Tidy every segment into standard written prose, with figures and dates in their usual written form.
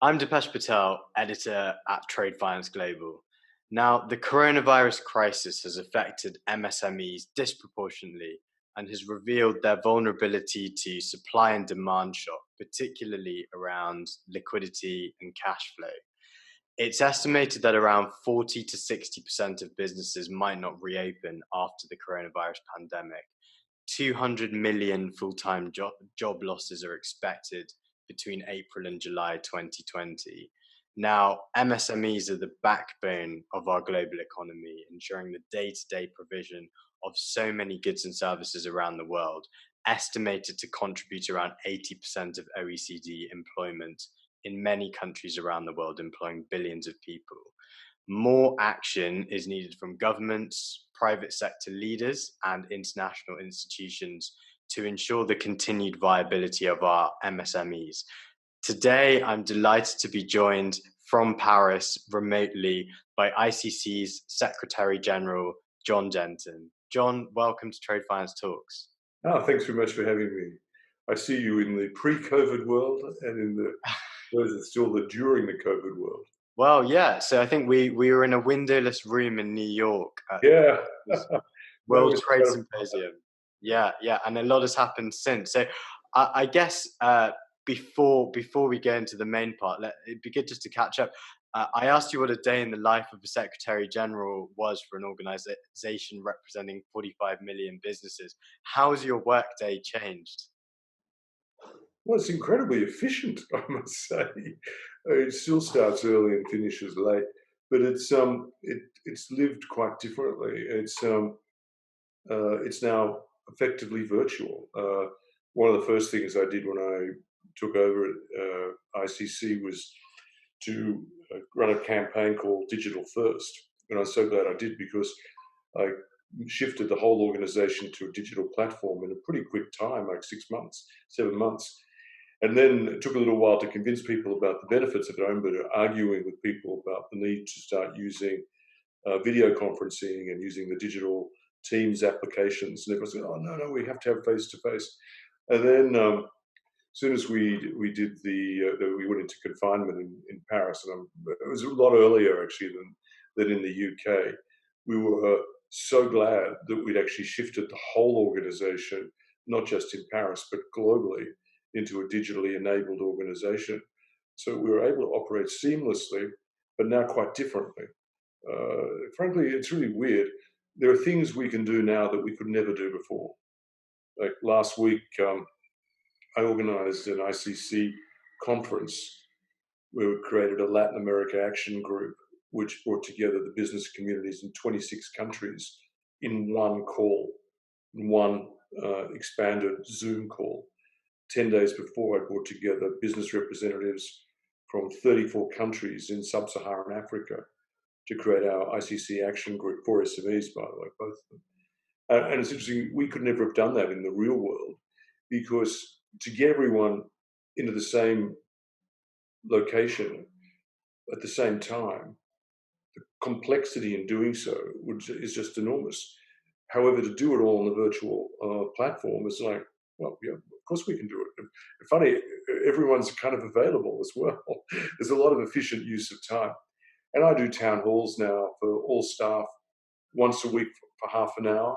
I'm Dipesh Patel, editor at Trade Finance Global. Now, the coronavirus crisis has affected MSMEs disproportionately and has revealed their vulnerability to supply and demand shock, particularly around liquidity and cash flow. It's estimated that around 40 to 60% of businesses might not reopen after the coronavirus pandemic. 200 million full-time job losses are expected between April and July 2020. Now, MSMEs are the backbone of our global economy, ensuring the day-to-day provision of so many goods and services around the world, estimated to contribute around 80% of OECD employment in many countries around the world, employing billions of people. More action is needed from governments, private sector leaders, and international institutions to ensure the continued viability of our MSMEs. Today, I'm delighted to be joined from Paris remotely by ICC's Secretary General John Denton. John, welcome to Trade Finance Talks. Thanks very much for having me. I see you in the pre-COVID world and in the those are still the during the COVID world. Well, yeah. So I think we were in a windowless room in New York at Yeah. the World Trade Symposium. Yeah, and a lot has happened since. So I guess before we go into the main part, it'd be good just to catch up. I asked you what a day in the life of a Secretary General was for an organization representing 45 million businesses. How has your workday changed? Well, it's incredibly efficient, I must say. It still starts early and finishes late, but it's lived quite differently. It's now effectively virtual. One of the first things I did when I took over at ICC was to run a campaign called Digital First. And I'm so glad I did, because I shifted the whole organization to a digital platform in a pretty quick time, like 6 months, 7 months. And then it took a little while to convince people about the benefits of it. I remember arguing with people about the need to start using video conferencing and using the digital Teams applications. And everyone said, oh, no, we have to have face-to-face. And then as soon as we did we went into confinement in Paris, and it was a lot earlier actually than in the UK, we were so glad that we'd actually shifted the whole organization, not just in Paris, but globally, into a digitally enabled organization. So we were able to operate seamlessly, but now quite differently. Frankly, it's really weird. There are things we can do now that we could never do before. Like last week, I organized an ICC conference where we created a Latin America action group, which brought together the business communities in 26 countries in one call, in one expanded Zoom call. 10 days before, I brought together business representatives from 34 countries in sub-Saharan Africa to create our ICC action group for SMEs, by the way, both of them. And it's interesting, we could never have done that in the real world, because to get everyone into the same location at the same time, the complexity in doing so is just enormous. However, to do it all on the virtual platform is like, well, yeah, of course we can do it. And funny, everyone's kind of available as well. There's a lot of efficient use of time. And I do town halls now for all staff once a week for half an hour,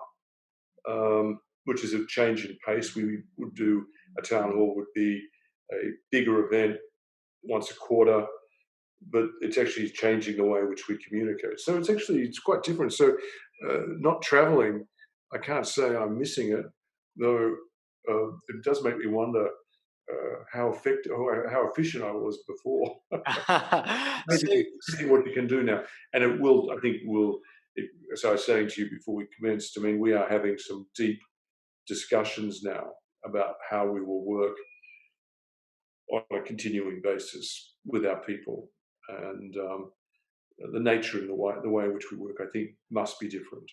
which is a change in pace. We would do a town hall would be a bigger event once a quarter, but it's actually changing the way in which we communicate. So it's quite different. So not traveling, I can't say I'm missing it, though it does make me wonder how efficient I was before. Seeing what you can do now. And I think as I was saying to you before we commenced, I mean, we are having some deep discussions now about how we will work on a continuing basis with our people. And the nature and the way in which we work, I think, must be different.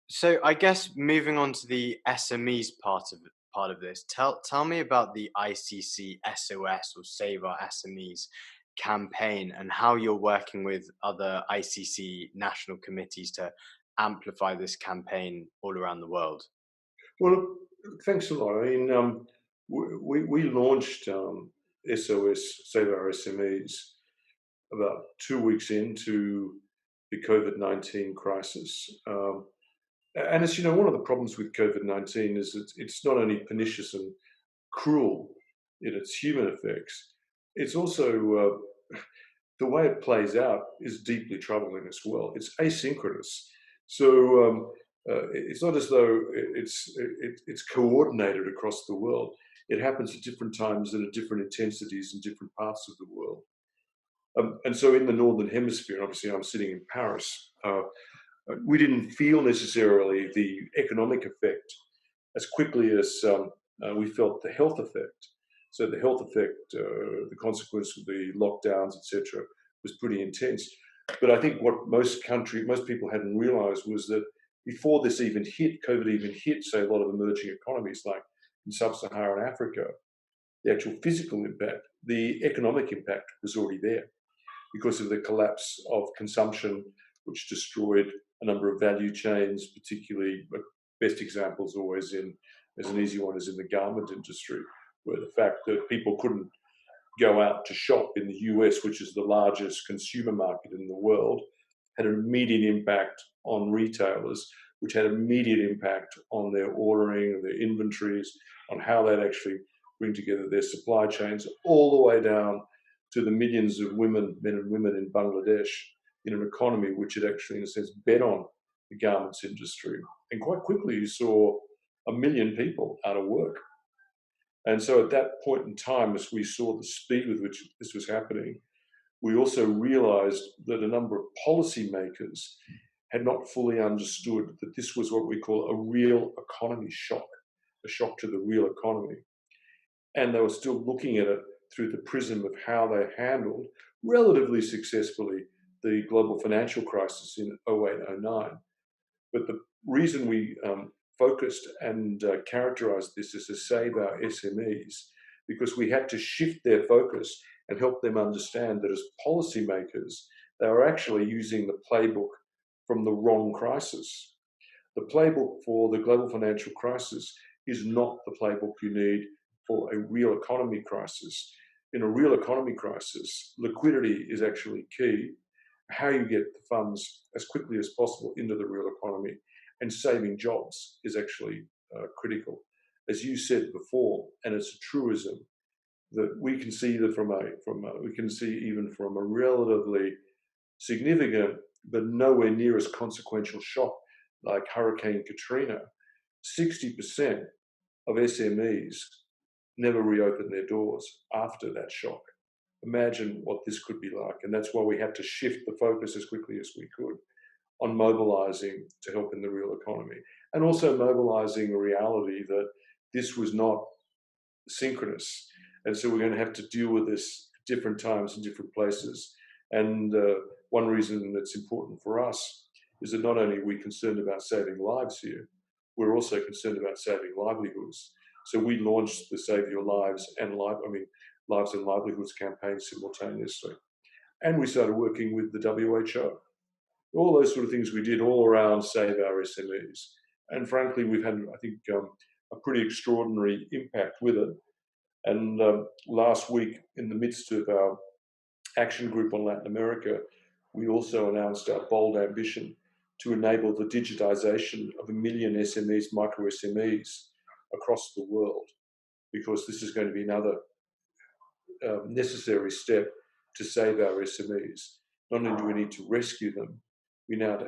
So I guess moving on to the SMEs part of this, tell me about the ICC SOS, or Save Our SMEs campaign, and how you're working with other ICC national committees to amplify this campaign all around the world. Well, thanks a lot. I mean, we launched SOS, Save Our SMEs, about 2 weeks into the COVID-19 crisis. And as you know, one of the problems with COVID-19 is that it's not only pernicious and cruel in its human effects, it's also the way it plays out is deeply troubling as well. It's asynchronous. So it's not as though it's coordinated across the world. It happens at different times and at different intensities in different parts of the world. And so in the Northern Hemisphere, obviously I'm sitting in Paris, we didn't feel necessarily the economic effect as quickly as we felt the health effect. So the health effect, the consequence of the lockdowns, etc., was pretty intense. But I think what most people hadn't realized was that before this even hit, COVID even hit, say, a lot of emerging economies like in sub-Saharan Africa, the actual physical impact, the economic impact was already there because of the collapse of consumption, which destroyed a number of value chains, particularly, best examples always as an easy one is in the garment industry, where the fact that people couldn't go out to shop in the US, which is the largest consumer market in the world, had an immediate impact on retailers, which had immediate impact on their ordering, their inventories, on how they'd actually bring together their supply chains, all the way down to the millions of women, men and women in Bangladesh, in an economy which had actually, in a sense, bet on the garments industry. And quite quickly, you saw 1 million people out of work. And so at that point in time, as we saw the speed with which this was happening, we also realized that a number of policymakers had not fully understood that this was what we call a real economy shock, a shock to the real economy. And they were still looking at it through the prism of how they handled, relatively successfully, the global financial crisis in 08-09. But the reason we focused and characterized this as a Save Our SMEs, because we had to shift their focus and help them understand that as policymakers, they were actually using the playbook from the wrong crisis. The playbook for the global financial crisis is not the playbook you need for a real economy crisis. In a real economy crisis, liquidity is actually key. How you get the funds as quickly as possible into the real economy and saving jobs is actually critical. As you said before, and it's a truism, that we can see that we can see even from a relatively significant but nowhere near as consequential shock like Hurricane Katrina, 60% of SMEs never reopened their doors after that shock. Imagine what this could be like. And that's why we had to shift the focus as quickly as we could on mobilizing to help in the real economy. And also mobilizing a reality that this was not synchronous. And so we're going to have to deal with this at different times in different places. And one reason that's important for us is that not only are we concerned about saving lives here, we're also concerned about saving livelihoods. So we launched the Save Your Lives and Lives and Livelihoods campaign simultaneously. And we started working with the WHO. All those sort of things we did all around Save Our SMEs. And frankly, we've had, I think, a pretty extraordinary impact with it. And last week, in the midst of our action group on Latin America, we also announced our bold ambition to enable the digitization of 1 million SMEs, micro SMEs across the world, because this is going to be another necessary step to save our SMEs. Not only do we need to rescue them, we now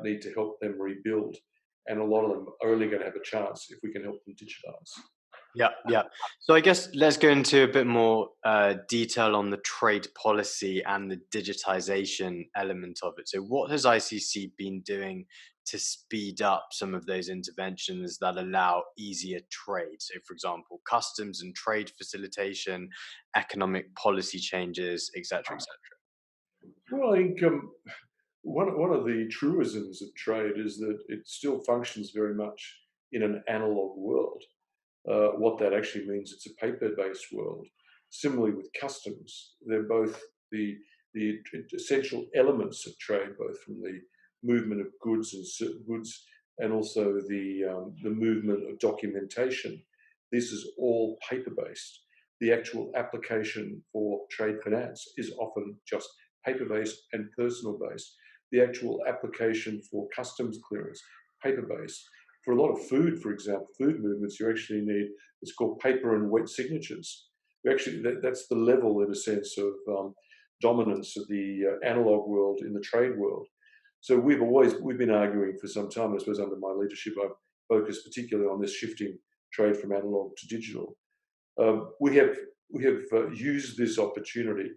need to help them rebuild. And a lot of them are only going to have a chance if we can help them digitize. Yeah. So I guess let's go into a bit more detail on the trade policy and the digitization element of it. So what has ICC been doing to speed up some of those interventions that allow easier trade? So for example, customs and trade facilitation, economic policy changes, etc., etc. Well, I think one of the truisms of trade is that it still functions very much in an analog world. What that actually means, it's a paper-based world. Similarly with customs, they're both the essential elements of trade, both from the movement of goods and also the movement of documentation. This is all paper-based. the actual application for trade finance is often just paper-based and personal-based. The actual application for customs clearance, paper-based. For a lot of food, for example, food movements, you actually need, it's called paper and wet signatures. That's the level, in a sense, of dominance of the analog world in the trade world. So we've been arguing for some time. I suppose under my leadership, I've focused particularly on this shifting trade from analog to digital. We have used this opportunity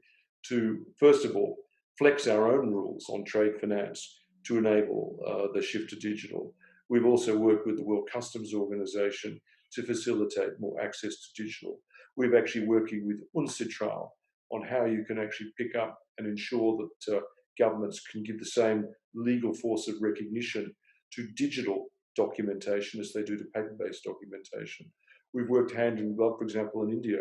to, first of all, flex our own rules on trade finance to enable the shift to digital. We've also worked with the World Customs Organization to facilitate more access to digital. We're actually working with UNCITRAL on how you can actually pick up and ensure that governments can give the same legal force of recognition to digital documentation as they do to paper-based documentation. We've worked hand in glove, for example, in India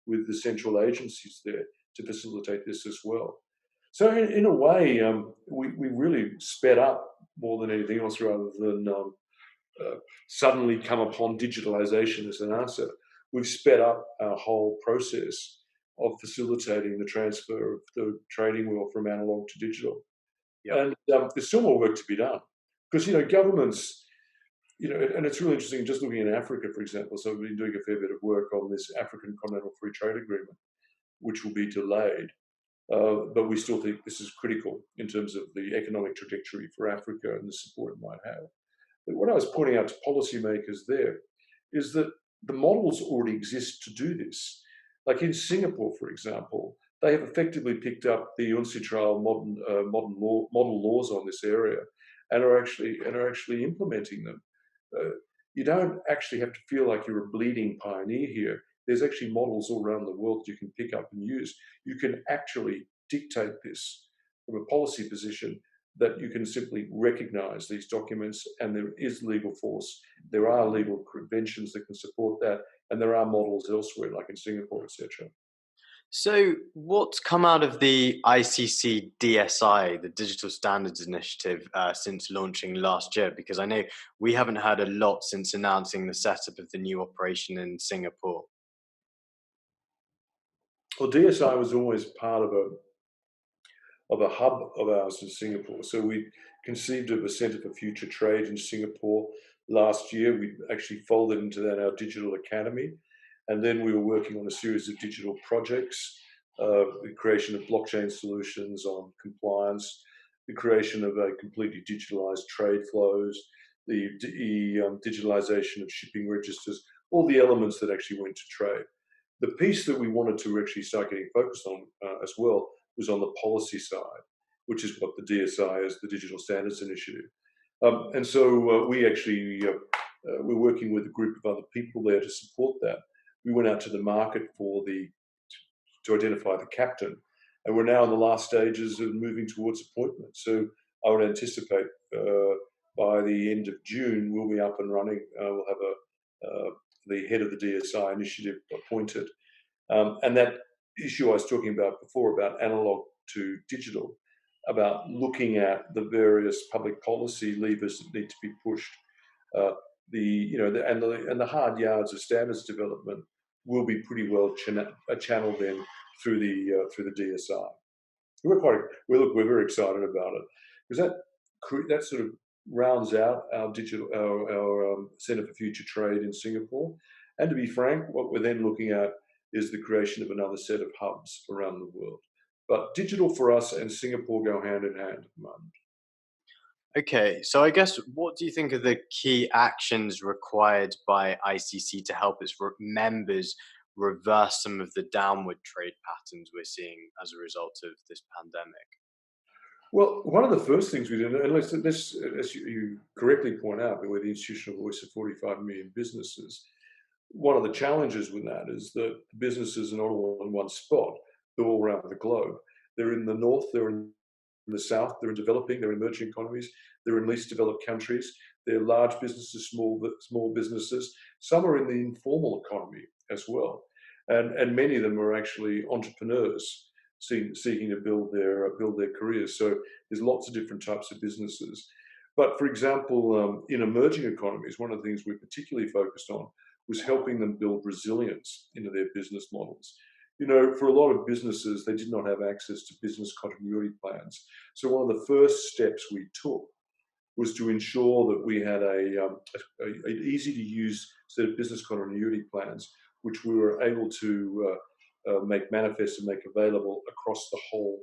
with the central agencies there to facilitate this as well. So in a way, we really sped up more than anything else, rather than suddenly come upon digitalization as an answer. We've sped up our whole process of facilitating the transfer of the trading world from analog to digital. Yep. And there's still more work to be done, because governments, and it's really interesting, just looking at Africa, for example. So we've been doing a fair bit of work on this African Continental Free Trade Agreement, which will be delayed. But we still think this is critical in terms of the economic trajectory for Africa and the support it might have. But what I was pointing out to policymakers there is that the models already exist to do this. Like in Singapore, for example, they have effectively picked up the UNCITRAL model laws on this area and are actually implementing them. You don't actually have to feel like you're a bleeding pioneer here. There's actually models all around the world that you can pick up and use. You can actually dictate this from a policy position, that you can simply recognize these documents, and there is legal force. There are legal conventions that can support that, and there are models elsewhere, like in Singapore, etc. So what's come out of the ICC DSI, the Digital Standards Initiative, since launching last year? Because I know we haven't heard a lot since announcing the setup of the new operation in Singapore. Well, DSI was always part of a hub of ours in Singapore. So we conceived of a Centre for Future Trade in Singapore last year. We actually folded into that our digital academy. And then we were working on a series of digital projects, the creation of blockchain solutions on compliance, the creation of a completely digitalized trade flows, the digitalization of shipping registers, all the elements that actually went to trade. The piece that we wanted to actually start getting focused on as well was on the policy side, which is what the DSI is, the Digital Standards Initiative. And so we actually, we're working with a group of other people there to support that. We went out to the market to identify the captain, and we're now in the last stages of moving towards appointment. So I would anticipate by the end of June, we'll be up and running. We'll have the head of the DSI initiative appointed. And that issue I was talking about before, about analog to digital, about looking at the various public policy levers that need to be pushed, and the hard yards of standards development will be pretty well channeled then through the DSI. We're very excited about it, because that sort of rounds out our Centre for Future Trade in Singapore. And to be frank, what we're then looking at is the creation of another set of hubs around the world. But digital for us and Singapore go hand in hand at the moment. Okay, so I guess what do you think are the key actions required by ICC to help its members reverse some of the downward trade patterns we're seeing as a result of this pandemic? Well, one of the first things we did, and as you correctly point out, we're the institutional voice of 45 million businesses. One of the challenges with that is that businesses are not all in one spot. They're all around the globe. They're in the north, they're in the south, they're in developing, they're in emerging economies, they're in least developed countries. They're large businesses, small businesses. Some are in the informal economy as well. And many of them are actually entrepreneurs seeking to build their careers. So there's lots of different types of businesses. But for example, in emerging economies, one of the things we're particularly focused on was helping them build resilience into their business models. You know, for a lot of businesses, they did not have access to business continuity plans. So one of the first steps we took was to ensure that we had an easy to use set of business continuity plans, which we were able to make manifest and make available across the whole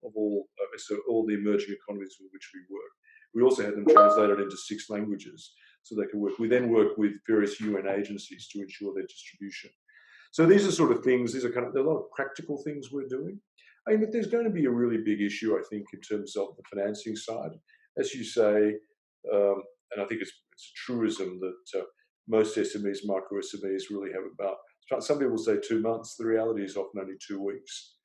of all the emerging economies in which we work. We also had them translated into 6 languages so they could work. We then work with various UN agencies to ensure their distribution. So these are sort of things, there are a lot of practical things we're doing. I mean, there's going to be a really big issue, I think, in terms of the financing side. As you say, and I think it's a truism that most SMEs, micro SMEs, really have about, some people say 2 months. The reality is often only 2 weeks,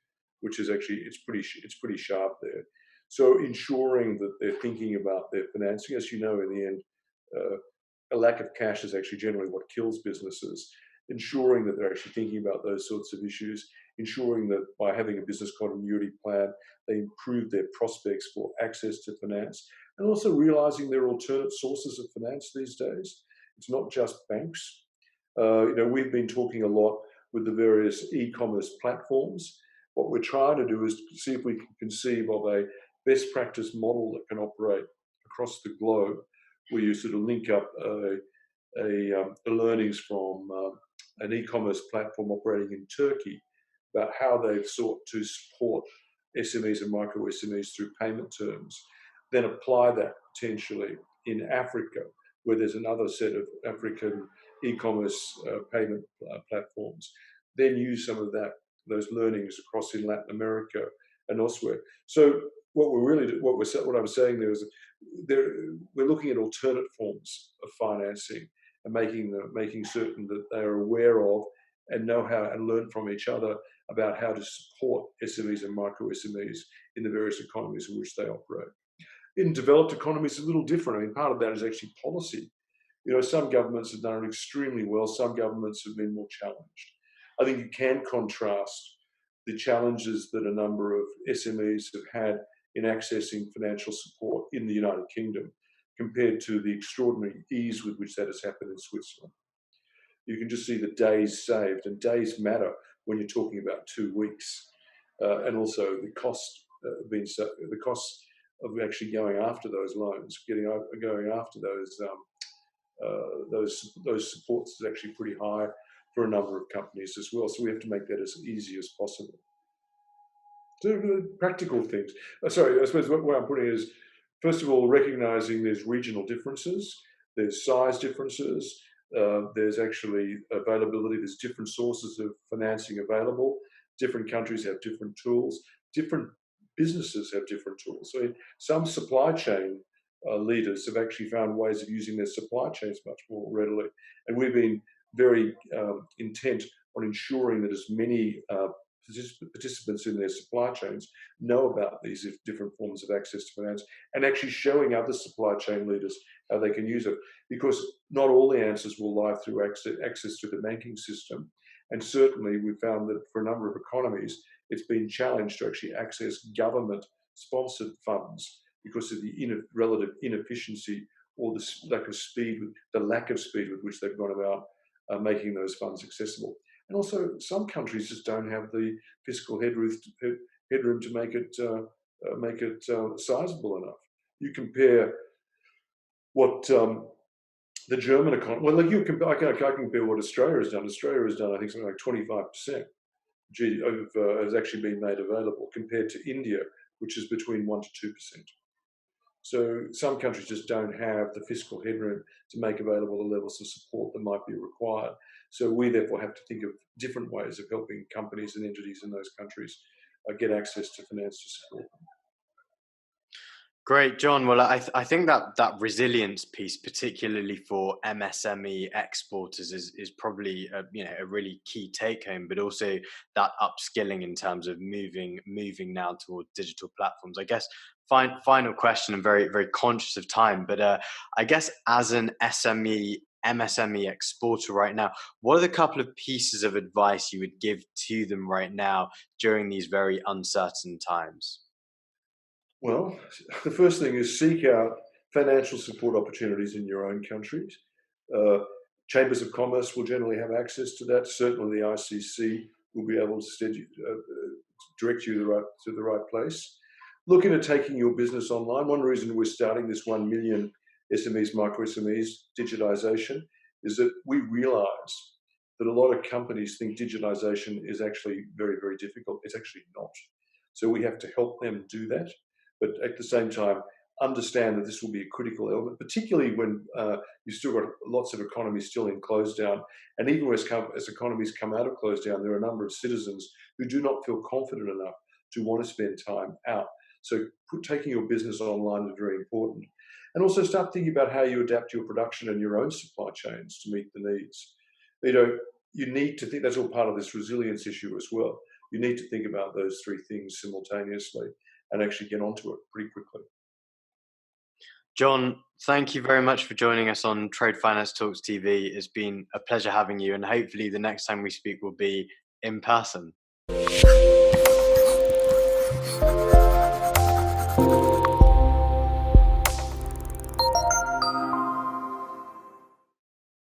which is actually, it's pretty sharp there. So ensuring that they're thinking about their financing, as you know, in the end, a lack of cash is actually generally what kills businesses. Ensuring that they're actually thinking about those sorts of issues, ensuring that by having a business continuity plan, they improve their prospects for access to finance, and also realizing there are alternate sources of finance these days. It's not just banks. You know, we've been talking a lot with the various e-commerce platforms. What we're trying to do is see if we can conceive of a best practice model that can operate across the globe, where you sort of link up the learnings from an e-commerce platform operating in Turkey about how they've sought to support SMEs and micro SMEs through payment terms, then apply that potentially in Africa, where there's another set of African e-commerce payment platforms, then use some of those learnings across in Latin America and elsewhere. So what I was saying there is we're looking at alternate forms of financing and making certain that they are aware of and know how and learn from each other about how to support SMEs and micro SMEs in the various economies in which they operate. In developed economies, it's a little different. I mean, part of that is actually policy. You know, some governments have done it extremely well. Some governments have been more challenged. I think you can contrast the challenges that a number of SMEs have had in accessing financial support in the United Kingdom compared to the extraordinary ease with which that has happened in Switzerland. You can just see the days saved, and days matter when you're talking about 2 weeks, and also the costs of actually going after those loans, going after those supports is actually pretty high for a number of companies as well. So we have to make that as easy as possible. So practical things. Sorry, I suppose what I'm putting is, first of all, recognizing there's regional differences, there's size differences, there's actually availability, there's different sources of financing available, different countries have different tools, different businesses have different tools. So some supply chain leaders have actually found ways of using their supply chains much more readily. And we've been very intent on ensuring that as many participants in their supply chains know about these different forms of access to finance, and actually showing other supply chain leaders how they can use it, because not all the answers will lie through access to the banking system. And certainly we found that for a number of economies, it's been challenged to actually access government-sponsored funds because of the relative inefficiency or the lack of speed with which they've gone about making those funds accessible. And also, some countries just don't have the fiscal headroom to make it sizable enough. You compare what the German economy. Well, I can compare what Australia has done. Australia has done, I think, something like 25% has actually been made available, compared to India, which is between 1% to 2%. So some countries just don't have the fiscal headroom to make available the levels of support that might be required. So we therefore have to think of different ways of helping companies and entities in those countries get access to finance to support them. Great, John. Well, I think that resilience piece, particularly for MSME exporters, is probably a really key take home. But also that upskilling in terms of moving now toward digital platforms. I guess final question. I'm very very conscious of time, but I guess as an MSME exporter right now, what are the couple of pieces of advice you would give to them right now during these very uncertain times? Well, the first thing is seek out financial support opportunities in your own countries. Chambers of Commerce will generally have access to that. Certainly the ICC will be able to direct you to the right place. Looking at taking your business online, one reason we're starting this 1 million SMEs, micro SMEs digitization is that we realize that a lot of companies think digitization is actually very, very difficult. It's actually not. So we have to help them do that, but at the same time, understand that this will be a critical element, particularly when you've still got lots of economies still in close down. And even as economies come out of close down, there are a number of citizens who do not feel confident enough to want to spend time out. So taking your business online is very important. And also start thinking about how you adapt your production and your own supply chains to meet the needs. You need to think, that's all part of this resilience issue as well. You need to think about those three things simultaneously and actually get onto it pretty quickly. John, thank you very much for joining us on Trade Finance Talks TV. It's been a pleasure having you, and hopefully the next time we speak will be in person.